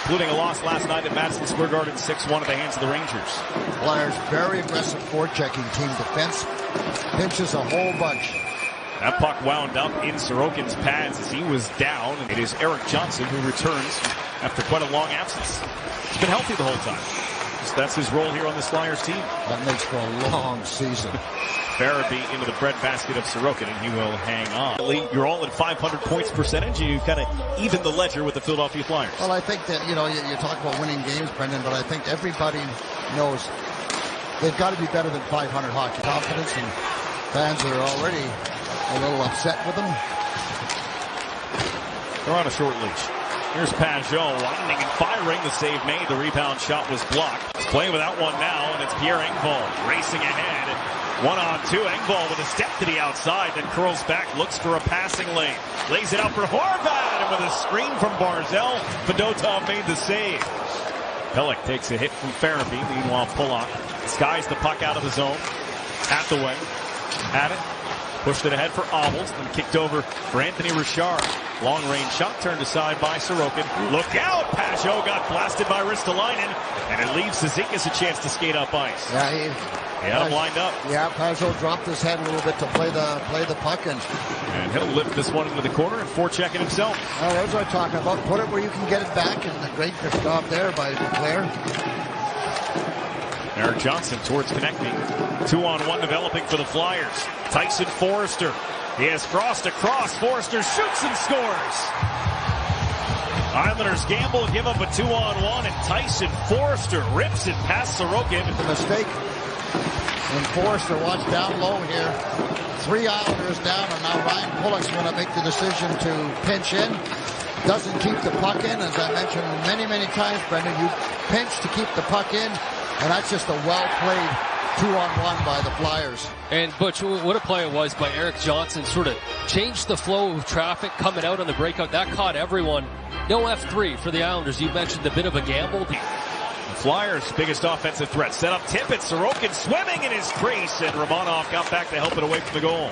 including a loss last night at Madison Square Garden 6-1 at the hands of the Rangers. Flyers, very aggressive forechecking team. Defense pinches a whole bunch. That puck wound up in Sorokin's pads as he was down. It is Erik Johnson who returns after quite a long absence. He's been healthy the whole time. That's his role here on this Flyers team. That makes for a long season. Farabee into the breadbasket of Sorokin, and he will hang on. You're all at 500 points percentage, and you kind of even the ledger with the Philadelphia Flyers. Well, I think that, you talk about winning games, Brendan, but I think everybody knows they've got to be better than 500 hockey. Confidence, and fans are already a little upset with them. They're on a short leash. Here's Pajot winding and firing. The save made. The rebound shot was blocked. He's playing without one now, and it's Pierre Engvall racing ahead. 1-on-2. Engvall with a step to the outside, then curls back, looks for a passing lane. Lays it out for Horvat, and with a screen from Barzal, Fedotov made the save. Pelech takes a hit from Farabee. Meanwhile, Pulock skies the puck out of the zone. Hathaway had it. Pushed it ahead for Obels, then kicked over for Anthony Richard. Long-range shot turned aside by Sorokin. Look out! Pajot got blasted by Ristolainen, and it leaves Cizikas a chance to skate up ice. Yeah, he had him lined up. Yeah, Pajot dropped his head a little bit to play the puck in. And he'll lift this one into the corner and forecheck it himself. Oh, that's what I'm talking about. Put it where you can get it back, and a great job there by Duclair. Erik Johnson towards connecting. 2-on-1 developing for the Flyers. Tyson Foerster. He has crossed across. Foerster shoots and scores. Islanders gamble, give up a 2-on-1, and Tyson Foerster rips it past Sorokin. The mistake. And Foerster watch down low here. 3 Islanders down, and now Ryan Pulock's going to make the decision to pinch in. Doesn't keep the puck in. As I mentioned many, many times, Brendan, you pinch to keep the puck in. And that's just a well-played 2-on-1 by the Flyers. And Butch, what a play it was by Erik Johnson. Sort of changed the flow of traffic coming out on the breakout. That caught everyone. No F3 for the Islanders. You mentioned a bit of a gamble. The Flyers' biggest offensive threat. Set up Tippett. Sorokin swimming in his crease. And Romanov got back to help it away from the goal.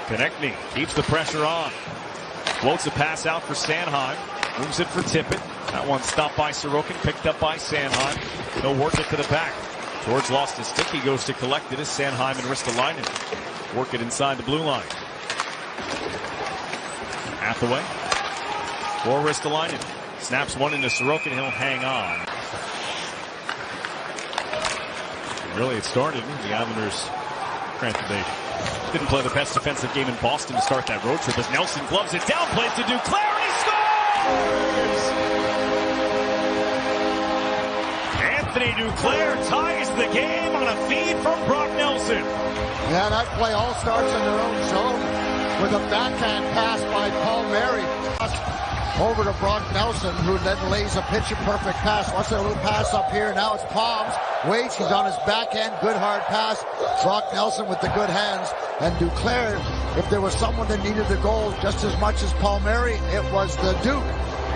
Konechny keeps the pressure on. Floats a pass out for Sanheim. Moves it for Tippett. That one stopped by Sorokin, picked up by Sanheim. He'll work it to the back. George lost his stick. He goes to collect it as Sanheim and Ristolainen work it inside the blue line. Hathaway for Ristolainen. Snaps one into Sorokin. He'll hang on. Really, it started. The Islanders, granted, they didn't play the best defensive game in Boston to start that road trip as Nelson gloves it down, plays to Duclair, and he scores! Anthony Duclair ties the game on a feed from Brock Nelson. Yeah, that play all starts in their own zone with a backhand pass by Paul Mary. Over to Brock Nelson, who then lays a picture-perfect pass. Watch that little pass up here. Now it's Palms. Waits, he's on his backhand. Good hard pass. Brock Nelson with the good hands. And Duclair, if there was someone that needed the goal just as much as Paul Mary, it was the Duke.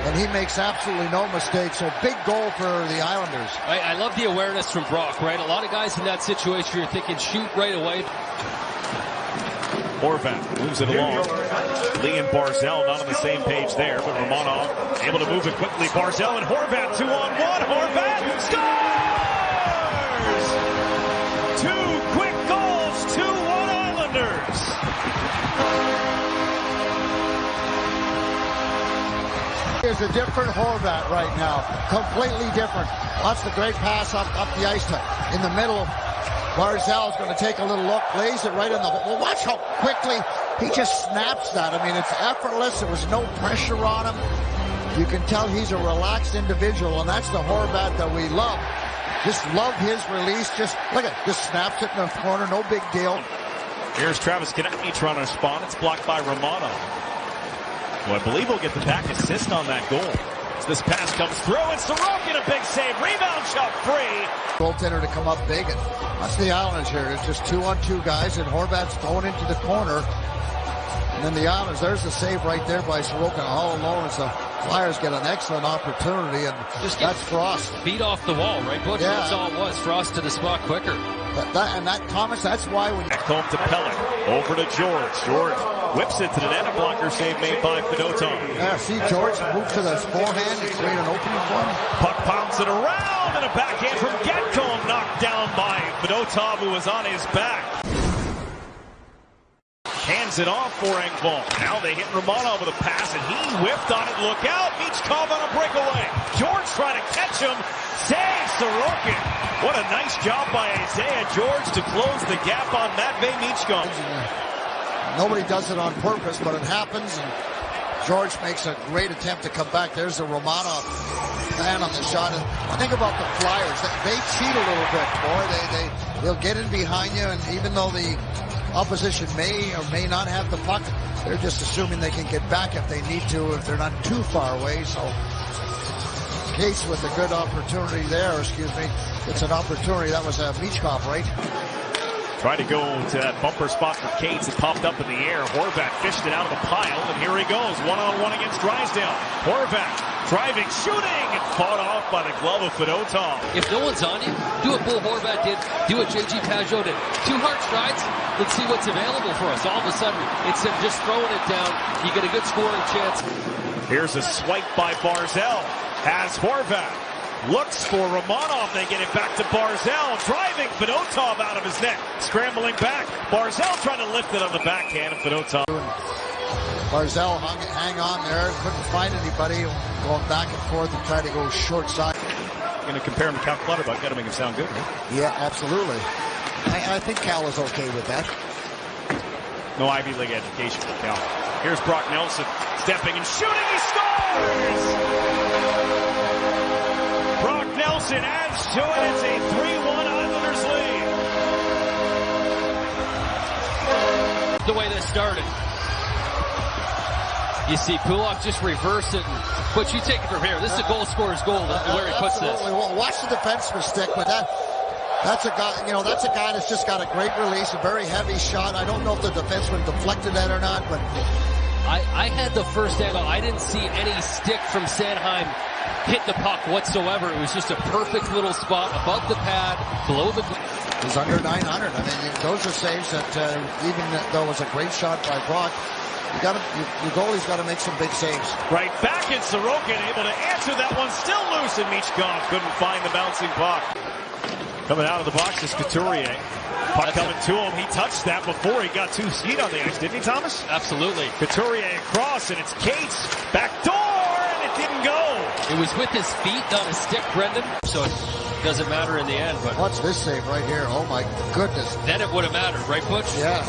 And he makes absolutely no mistakes. So big goal for the Islanders. I love the awareness from Brock, right? A lot of guys in that situation, you're thinking shoot right away. Horvat moves it along. Lee and Barzal not on the same page there, but Romanov able to move it quickly. Barzal and Horvat 2-on-1. Horvat scores! 2 quick goals, 2-1 Islanders. Is a different Horvat right now. Completely different. Watch the great pass up the ice in the middle. Barzal's going to take a little look, lays it right in the hole. Well, watch how quickly he just snaps that. I mean, it's effortless. There was no pressure on him. You can tell he's a relaxed individual, and that's the Horvat that we love. Just love his release. Just look at it. Just snaps it in the corner. No big deal. Here's Travis Konechny trying to respond. It's blocked by Romanov. Well, I believe he'll get the back assist on that goal. As this pass comes through, and Sorokin a big save. Rebound shot free. Goaltender to come up big. And that's the Islanders here. It's just 2-on-2 guys, and Horvat's going into the corner. And then the Islanders, there's the save right there by Sorokin all alone as the Flyers get an excellent opportunity, and just that's Frost. Beat off the wall, right, Butch? Yeah. That's all it was. Frost to the spot quicker. Thomas, that's why when back home to Pelech. Over to George. George Whips it to the net. A blocker save made by Fedotov. Yeah, see George move to the forehand and create an opening for him. Puck pounds it around, and a backhand from Getcomb knocked down by Fedotov, who was on his back. Hands it off for Engvall. Now they hit Romanov with a pass, and he whipped on it. Look out! Michkov on a breakaway. George trying to catch him. Saves Sorokin. What a nice job by Isaiah George to close the gap on Matvei Michkov. Nobody does it on purpose, but it happens, and George makes a great attempt to come back. There's the Romanov man on the shot. And think about the Flyers. They cheat a little bit, boy. They'll get in behind you, and even though the opposition may or may not have the puck, they're just assuming they can get back if they need to, if they're not too far away. So Cates with a good opportunity there, It's an opportunity. That was Michkov, right? Tried to go to that bumper spot for Cates. It popped up in the air. Horvat fished it out of the pile, and here he goes. One-on-one against Drysdale. Horvat driving, shooting, and fought off by the glove of Fedotov. If no one's on you, do what Bo Horvat did. Do what J.G. Pajot did. 2 hard strides. Let's see what's available for us. All of a sudden, it's him just throwing it down. You get a good scoring chance. Here's a swipe by Barzal. Has Horvat. Looks for Romanov. They get it back to Barzal. Driving Fedotov out of his net. Scrambling back. Barzal trying to lift it on the backhand of Fedotov. Barzal hang on there. Couldn't find anybody. Going back and forth and trying to go short side. Going to compare him to Cal Clutterbuck. Got to make him sound good, right? Yeah, absolutely. I think Cal is okay with that. No Ivy League education for Cal. Here's Brock Nelson. Stepping and shooting. He scores! Brock Nelson adds to it. It's a 3-1 Islanders lead. The way this started. You see Pulak just reverse it, but you take it from here. This is a goal scorer's goal, where he puts this. Watch the defenseman stick, but that's a guy, that's a guy that's just got a great release, a very heavy shot. I don't know if the defenseman deflected that or not, but I had the first angle. I didn't see any stick from Sanheim hit the puck whatsoever. It was just a perfect little spot above the pad, below the. He's under 900. I mean, those are saves that even though it was a great shot by Brock, your goalie's got to make some big saves. Right back in Sorokin, able to answer that one, still loose, and Michkov couldn't find the bouncing puck. Coming out of the box is Couturier. Puck coming to him. He touched that before he got 2 feet on the ice, didn't he, Thomas? Absolutely. Couturier across, and it's Cates. Back door, and it didn't go. It was with his feet, not his stick, Brendan. So it doesn't matter in the end. But watch this save right here. Oh, my goodness. Then it would have mattered, right, Butch? Yeah.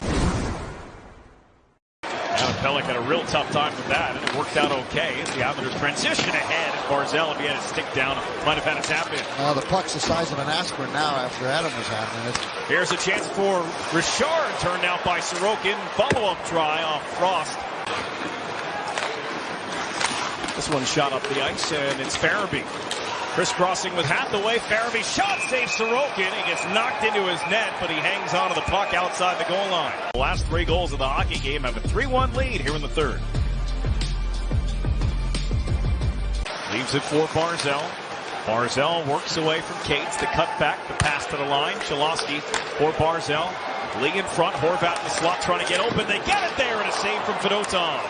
Adam Pelech had a real tough time with that, and it worked out okay as the Islanders transition ahead. And Barzal, if he had his stick down, might have had a tap in. The puck's the size of an aspirin now after Adam was having it. Here's a chance for Richard, turned out by Sorokin. Follow-up try off Frost. This one shot up the ice, and it's Farabee. Crisscrossing with Hathaway. Farabee shot saves Sorokin. He gets knocked into his net, but he hangs onto the puck outside the goal line. The last 3 goals of the hockey game have a 3-1 lead here in the third. Leaves it for Barzal. Barzal works away from Cates. The cut back, the pass to the line. Cholowski for Barzal. League in front. Horvat in the slot trying to get open. They get it there, and a save from Fedotov.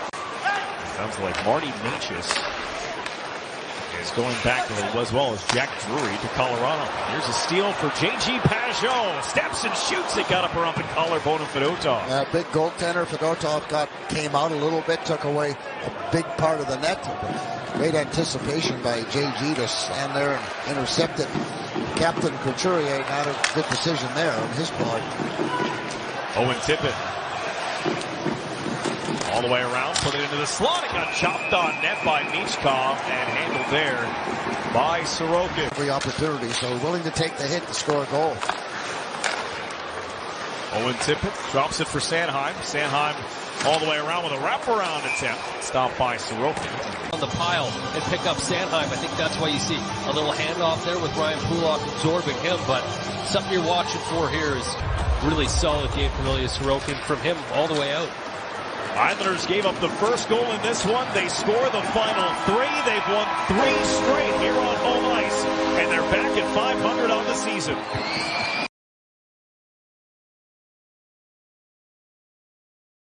Sounds like Marty Necas is going back to it as well as Jack Drury to Colorado. Here's a steal for J.G. Pajot. Steps and shoots. It got up around the collarbone of Fedotov. Big goaltender. Fedotov came out a little bit, took away a big part of the net. Great anticipation by J.G. to stand there and intercept it. Captain Couturier, not a good decision there on his part. Owen Tippett. All the way around, put it into the slot. It got chopped on net by Michkov and handled there by Sorokin. Every opportunity, so willing to take the hit to score a goal. Owen Tippett drops it for Sanheim. Sanheim all the way around with a wraparound attempt. Stopped by Sorokin. On the pile and pick up Sanheim. I think that's why you see a little handoff there with Ryan Pulak absorbing him. But something you're watching for here is really solid game from Ilya Sorokin from him all the way out. Islanders gave up the first goal in this one. They score the final 3. They've won 3 straight here on home ice. And they're back at 500 on the season.